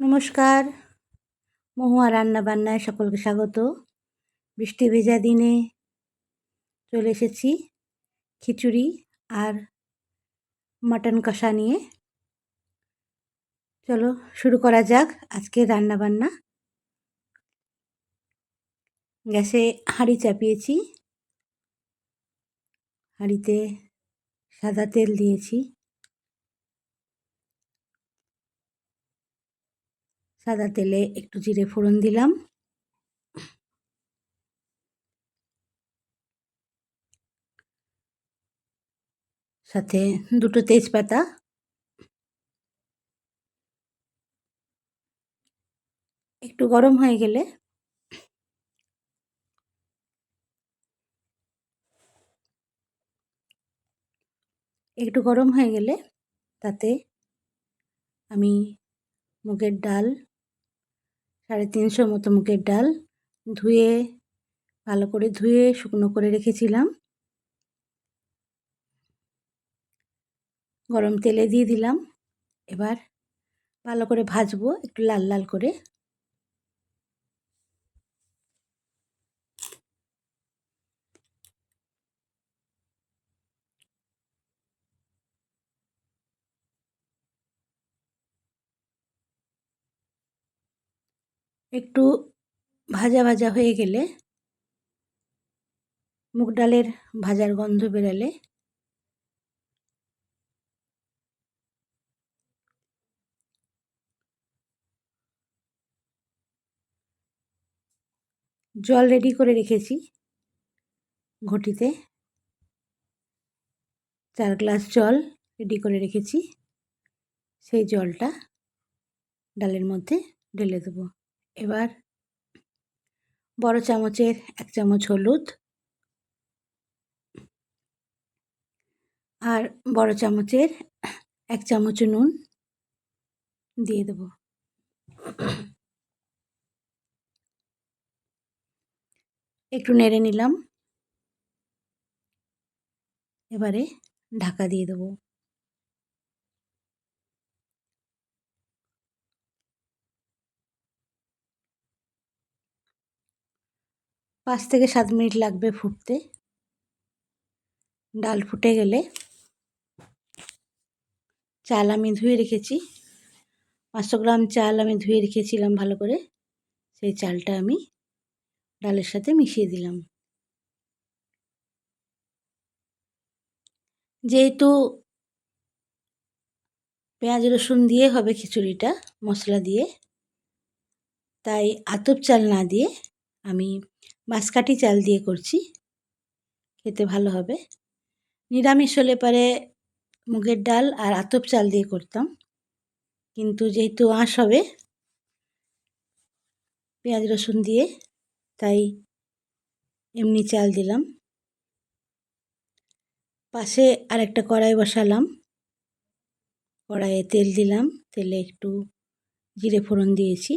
নমস্কার। মহুয়া রান্নাবান্নায় সকলকে স্বাগত। বৃষ্টি ভেজা দিনে চলে এসেছি খিচুড়ি আর মাটন কষা নিয়ে। চলো শুরু করা যাক আজকের রান্নাবান্না। গ্যাসে হাঁড়ি চাপিয়েছি, হাঁড়িতে সাদা তেল দিয়েছি। সাদা তেলে একটু জিরে ফোড়ন দিলাম, সাথে দুটো তেজপাতা। একটু গরম হয়ে গেলে তাতে আমি মুগের ডাল, 350 মতো মুগের ডাল ভালো করে ধুয়ে শুকনো করে রেখেছিলাম, গরম তেলে দিয়ে দিলাম। এবার ভালো করে ভাজবো একটু লাল লাল করে। একটু ভাজা ভাজা হয়ে গেলে, মুগ ডালের ভাজার গন্ধ বেরালে জল রেডি করে রেখেছি ঘটিতে। 4 গ্লাস জল রেডি করে রেখেছি, সেই জলটা ডালের মধ্যে ঢেলে দেবো। এবার বড় চামচের 1 চামচ হলুদ আর বড় চামচের 1 চামচ নুন দিয়ে দেবো। একটু নেড়ে নিলাম। এবারে ঢাকা দিয়ে দেবো। 5 থেকে 7 মিনিট লাগবে ফুটতে। ডাল ফুটে গেলে চাল আমি ধুয়ে রেখেছি, 500 গ্রাম চাল আমি ধুয়ে রেখেছিলাম ভালো করে, সেই চালটা আমি ডালের সাথে মিশিয়ে দিলাম। যেহেতু পেঁয়াজ রসুন দিয়ে হবে খিচুড়িটা মশলা দিয়ে, তাই আতপ চাল না দিয়ে আমি বাঁশকাঠি চাল দিয়ে করছি, খেতে ভালো হবে। নিরামিষ হলে পরে মুগের ডাল আর আতপ চাল দিয়ে করতাম, কিন্তু যেহেতু আঁশ হবে পেঁয়াজ রসুন দিয়ে, তাই এমনি চাল দিলাম। পাশে আরেকটা কড়াই বসালাম, কড়াইয়ে তেল দিলাম, তেলে একটু জিরে ফোড়ন দিয়েছি।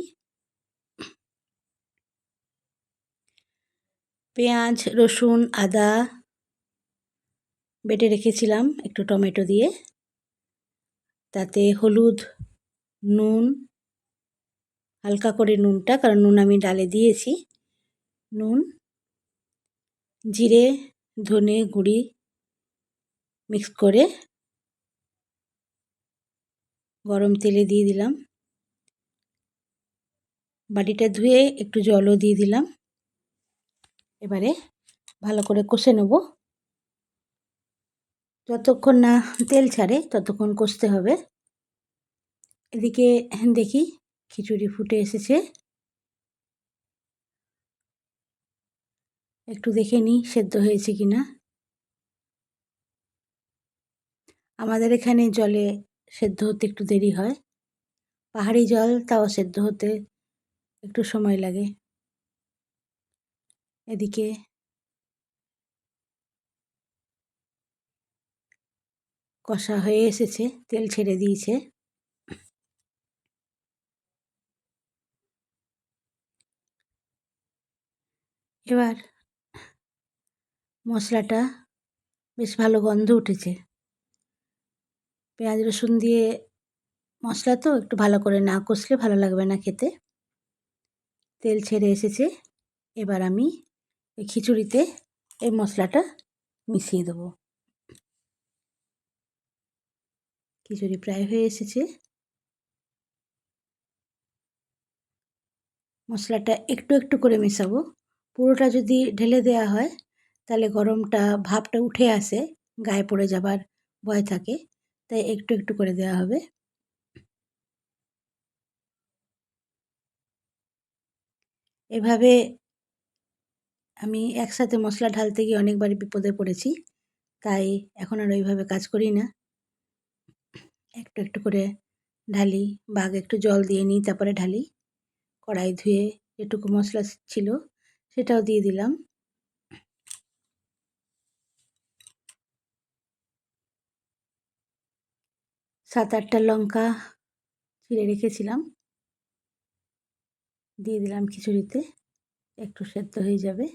পেঁয়াজ রসুন আদা বেটে রেখেছিলাম একটু টমেটো দিয়ে, তাতে হলুদ নুন, হালকা করে নুনটা, কারণ নুন আমি ডালে দিয়েছি, নুন জিরে ধনে গুঁড়ি মিক্স করে গরম তেলে দিয়ে দিলাম। বাটিটা ধুয়ে একটু জলও দিয়ে দিলাম। এবারে ভালো করে কষে নেব, যতক্ষণ না তেল ছাড়ে ততক্ষণ কষতে হবে। এদিকে দেখি খিচুড়ি ফুটে এসেছে, একটু দেখে নিই সেদ্ধ হয়েছে কিনা। আমাদের এখানে জলে সেদ্ধ হতে একটু দেরি হয়, পাহাড়ি জল, তাও সেদ্ধ হতে একটু সময় লাগে। এদিকে কষা হয়ে এসেছে, তেল ছেড়ে দিয়েছে। এবার মশলাটা বেশ ভালো গন্ধ উঠেছে। পেঁয়াজ রসুন দিয়ে মশলা তো একটু ভালো করে না কষলে ভালো লাগবে না খেতে। তেল ছেড়ে এসেছে। এবার আমি এই খিচুড়িতে এই মশলাটা মিশিয়ে দেবো। খিচুড়ি প্রায় হয়ে এসেছে। মশলাটা একটু একটু করে মেশাবো। পুরোটা যদি ঢেলে দেওয়া হয় তাহলে গরমটা ভাপটা উঠে আসে, গায়ে পড়ে যাবার ভয় থাকে, তাই একটু একটু করে দেওয়া হবে। এভাবে আমি একসাথে মশলা ঢালতে গিয়ে অনেকবারই বিপদে পড়েছি, তাই এখন আর ওইভাবে কাজ করি না। একটু একটু করে ঢালি বা আগে একটু জল দিয়ে নিই, তারপরে ঢালি। কড়াই ধুয়ে যেটুকু মশলা ছিল সেটাও দিয়ে দিলাম। 7-8টা লঙ্কা চিড়ে রেখেছিলাম, দিয়ে দিলাম খিচুড়িতে। একটু সেদ্ধ হয়ে যাবে।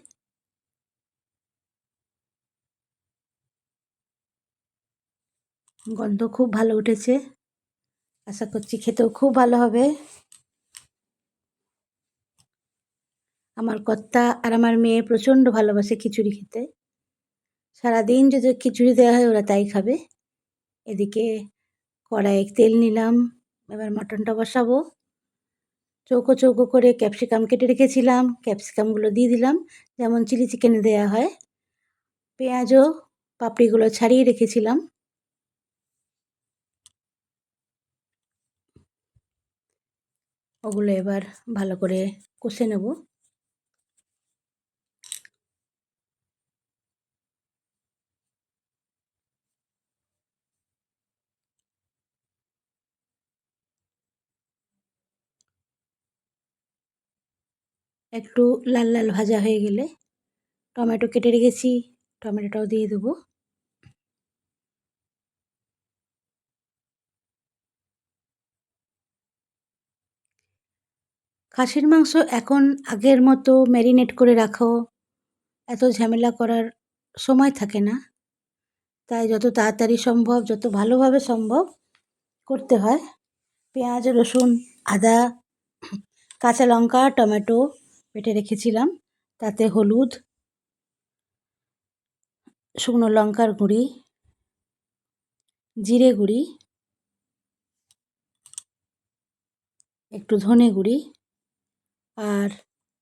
গন্ধ খুব ভালো উঠেছে। আশা করছি খেতেও খুব ভালো হবে। আমার কর্তা আর আমার মেয়ে প্রচণ্ড ভালোবাসে খিচুড়ি খেতে। সারাদিন যদি খিচুড়ি দেওয়া হয় ওরা তাই খাবে। এদিকে কড়াইয়ে তেল নিলাম, এবার মাটনটা বসাবো। চৌকো চৌকো করে ক্যাপসিকাম কেটে রেখেছিলাম, ক্যাপসিকামগুলো দিয়ে দিলাম, যেমন চিলি চিকেনে দেওয়া হয়। পেঁয়াজও পাপড়িগুলো ছাড়িয়ে রেখেছিলাম। ওগুলো এবার ভালো করে কষে নেব। একটু লাল লাল ভাজা হয়ে গেলে টমেটো কেটে রেখেছি, টমেটোটাও দিয়ে দেবো। খাসির মাংস এখন আগের মতো ম্যারিনেট করে রাখো, এত ঝামেলা করার সময় থাকে না। তাই যত তাড়াতাড়ি সম্ভব, যত ভালোভাবে সম্ভব করতে হয়। পেঁয়াজ, রসুন, আদা, কাঁচা লঙ্কা, টমেটো বেটে রেখেছিলাম। তাতে হলুদ, শুকনো লঙ্কার গুঁড়ি, জিরে গুঁড়ি, একটু ধনে গুঁড়ি আর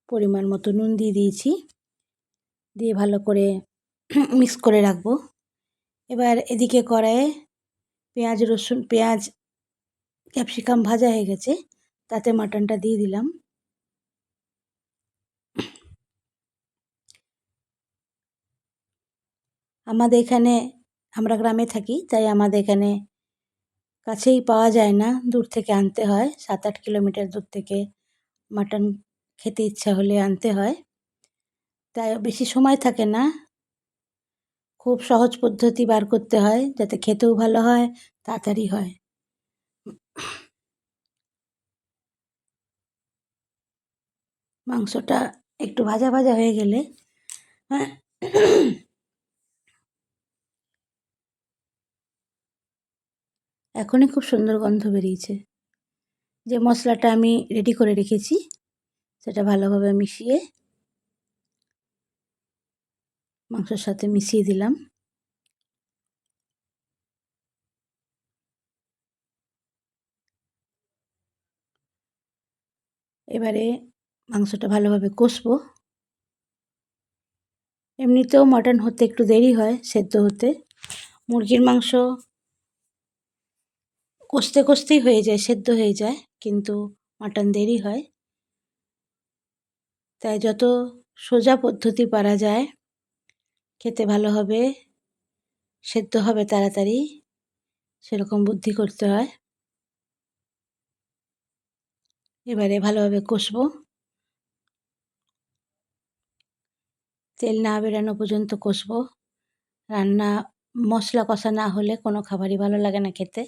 পরিমাণ মতো নুন দিয়ে দিয়েছি। দিয়ে ভালো করে মিক্স করে রাখবো। এবার এদিকে কড়াইয়ে পেঁয়াজ ক্যাপসিকাম ভাজা হয়ে গেছে, তাতে মাটনটা দিয়ে দিলাম। আমাদের এখানে, আমরা গ্রামে থাকি, তাই আমাদের এখানে কাছেই পাওয়া যায় না, দূর থেকে আনতে হয়। 7-8 কিলোমিটার দূর থেকে মাটন খেতে ইচ্ছা হলে আনতে হয়। তাই বেশি সময় থাকে না। খুব সহজ পদ্ধতি বার করতে হয় যাতে খেতেও ভালো হয়, তাড়াতাড়ি হয়। মাংসটা একটু ভাজা ভাজা হয়ে গেলে এখনই খুব সুন্দর গন্ধ বেরিয়েছে। যে মশলাটা আমি রেডি করে রেখেছি সেটা ভালোভাবে মিশিয়ে মাংসের সাথে মিশিয়ে দিলাম। এবারে মাংসটা ভালোভাবে কষবো। এমনিতেও মাটন হতে একটু দেরি হয় সেদ্ধ হতে। মুরগির মাংস কষতে কষতেই হয়ে যায়, সেদ্ধ হয়ে যায়, কিন্তু মাটন দেরি হয়। তাই যত সোজা পদ্ধতি পারা যায়, খেতে ভালো হবে, সেদ্ধ হবে তাড়াতাড়ি, সেরকম বুদ্ধি করতে হয়। এবারে ভালোভাবে কষবো। তেল না বেরানো পর্যন্ত কষবো। রান্না মশলা কষা না হলে কোনো খাবারই ভালো লাগে না খেতে।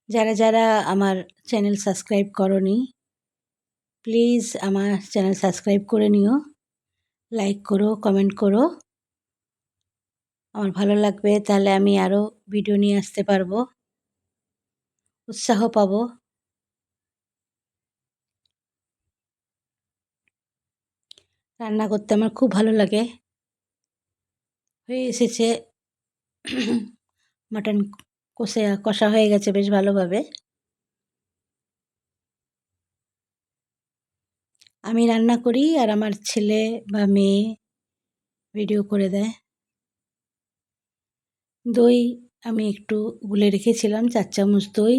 যারা যারা আমার চ্যানেল সাবস্ক্রাইব করোনি, প্লিজ আমার চ্যানেল সাবস্ক্রাইব করে নিও। লাইক করো, কমেন্ট করো। আমার ভালো লাগবে, তাহলে আমি আরও ভিডিও নিয়ে আসতে পারবো, উৎসাহ পাবো। রান্না করতে আমার খুব ভালো লাগে। হয়ে এসেছে, মাটন কষা হয়ে গেছে বেশ ভালোভাবে। আমি রান্না করি আর আমার ছেলে বা মেয়ে ভিডিও করে দেয়। দই আমি একটু গুলে রেখেছিলাম, 4 চামচ দই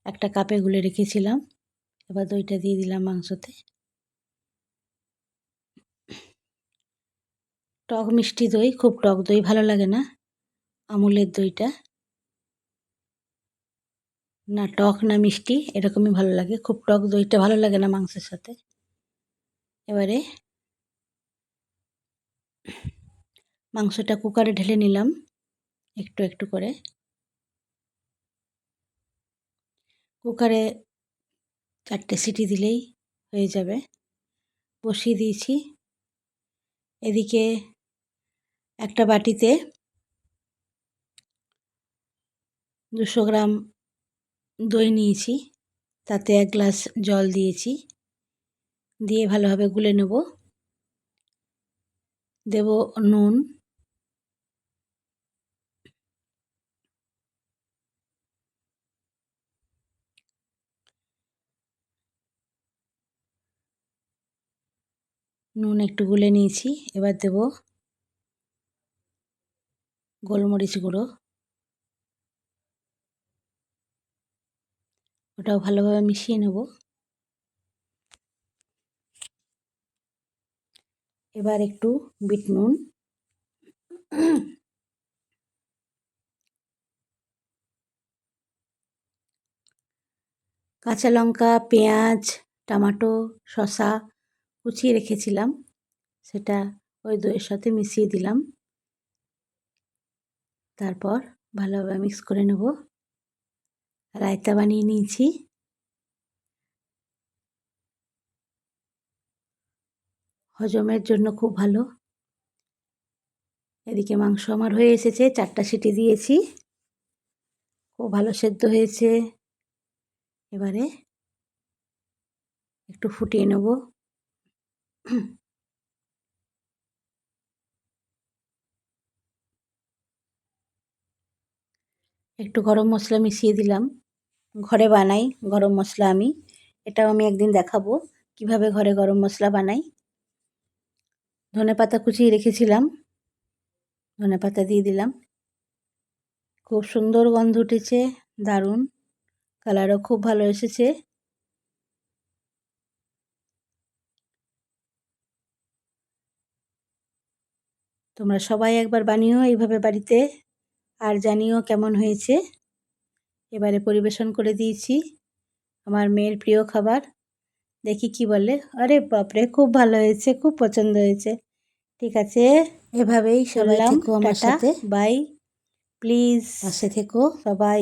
একটা কাপে গুলে রেখেছিলাম। এবার দইটা দিয়ে দিলাম মাংসতে। টক মিষ্টি দই, খুব টক দই ভালো লাগে না, আমুলের দইটা না টক না মিষ্টি এরকমই ভালো লাগে, খুব টক দইটা ভালো লাগে না মাংসের সাথে। এবারে মাংসটা কুকারে ঢেলে নিলাম একটু একটু করে। কুকারে 4টে সিটি দিলেই হয়ে যাবে। বসিয়ে দিয়েছি। এদিকে একটা বাটিতে 200 গ্রাম দই নিয়েছি, তাতে 1 গ্লাস জল দিয়েছি, দিয়ে ভালোভাবে গুলে নেব। দেব নুন, নুন একটু গুলে নিয়েছি। এবার দেব গোলমরিচ গুঁড়ো, ওটাও ভালোভাবে মিশিয়ে নেব। এবার একটু বিট নুন, কাঁচা লঙ্কা, পেঁয়াজ, টমেটো, শসা কুচিয়ে রেখেছিলাম, সেটা ওই দইয়ের সাথে মিশিয়ে দিলাম। তারপর ভালোভাবে মিক্স করে নেব। রায়তা বানিয়ে নিয়েছি। হজমের জন্য খুব ভালো। এদিকে মাংস আমার হয়ে এসেছে, 4টা সিটি দিয়েছি, খুব ভালো সেদ্ধ হয়েছে। এবারে একটু ফুটিয়ে নেব। একটু গরম মশলা মিশিয়ে দিলাম, ঘরে বানাই গরম মশলা আমি, এটাও আমি একদিন দেখাবো কিভাবে ঘরে গরম মশলা বানাই। ধনেপাতা কুচিয়ে রেখেছিলাম, ধনেপাতা দিয়ে দিলাম। খুব সুন্দর গন্ধ উঠেছে, দারুণ, কালারও খুব ভালো এসেছে। তোমরা সবাই একবার বানিও এইভাবে বাড়িতে, আর জানিও কেমন হয়েছে। এবারে পরিবেশন করে দিয়েছি আমার মেয়ের প্রিয় খাবার। দেখি কি বলে। আরে বাপরে, খুব ভালো হয়েছে, খুব পছন্দ হয়েছে। ঠিক আছে, এভাবেই সবাই থেকো আমার সাথে। বাই, প্লিজ পাশে থেকো সবাই।